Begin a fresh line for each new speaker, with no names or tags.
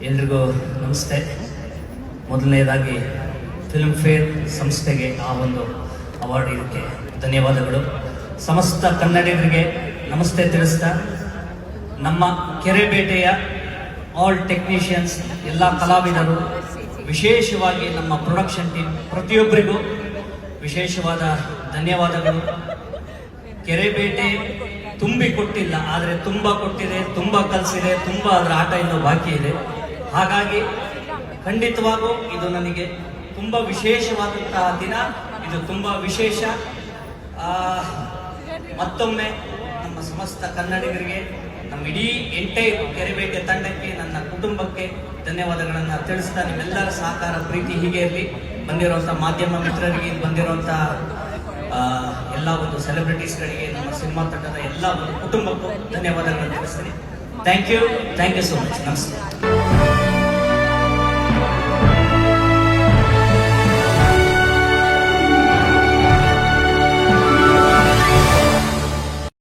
ಎಲ್ರಿಗೂ ನಮಸ್ತೆ. ಮೊದಲನೇದಾಗಿ ಫಿಲ್ಮ್ ಫೇರ್ ಸಂಸ್ಥೆಗೆ ಆ ಒಂದು ಅವಾರ್ಡ್ ಇದಕ್ಕೆ ಧನ್ಯವಾದಗಳು. ಸಮಸ್ತ ಕನ್ನಡಿಗರಿಗೆ ನಮಸ್ತೆ ತಿಳಿಸ್ತಾ, ನಮ್ಮ ಕೆರೆಬೇಟೆಯ ಆಲ್ ಟೆಕ್ನಿಷಿಯನ್ಸ್, ಎಲ್ಲ ಕಲಾವಿದರು, ವಿಶೇಷವಾಗಿ ನಮ್ಮ ಪ್ರೊಡಕ್ಷನ್ ಟೀಮ್ ಪ್ರತಿಯೊಬ್ಬರಿಗೂ ವಿಶೇಷವಾದ ಧನ್ಯವಾದಗಳು. ಕೆರೆಬೇಟೆ ತುಂಬಿ ಕೊಟ್ಟಿಲ್ಲ, ಆದರೆ ತುಂಬ ಕೊಟ್ಟಿದೆ, ತುಂಬ ಕಲಿಸಿದೆ, ತುಂಬ ಅದರ ಆಟ ಇನ್ನೂ ಬಾಕಿ ಇದೆ. ಹಾಗಾಗಿ ಖಂಡಿತವಾಗೂ ಇದು ನನಗೆ ತುಂಬ ವಿಶೇಷವಾದಂತಹ ದಿನ. ಇದು ತುಂಬ ವಿಶೇಷ. ಮತ್ತೊಮ್ಮೆ ನಮ್ಮ ಸಮಸ್ತ ಕನ್ನಡಿಗರಿಗೆ, ನಮ್ಮ ಇಡೀ ಎಂಟೈರ್ ಕೆರೆಬೇಟೆ ತಂಡಕ್ಕೆ, ನನ್ನ ಕುಟುಂಬಕ್ಕೆ ಧನ್ಯವಾದಗಳನ್ನು ತಿಳಿಸ್ತಾ, ನಿಮ್ಮೆಲ್ಲರ ಸಹಕಾರ ಪ್ರೀತಿ ಹೀಗೆ ಇರಲಿ. ಬಂದಿರುವಂಥ ಮಾಧ್ಯಮ ಮಿತ್ರರಿಗೆ, ಬಂದಿರುವಂಥ ಎಲ್ಲ ಒಂದು ಸೆಲೆಬ್ರಿಟೀಸ್ಗಳಿಗೆ, ನಮ್ಮ ಸಿನಿಮಾ ತಂಡದ ಎಲ್ಲ ಒಂದು ಕುಟುಂಬಕ್ಕೂ ಧನ್ಯವಾದಗಳನ್ನು ತಿಳಿಸ್ತೀನಿ. Thank you so much. ನಮಸ್ತೆ.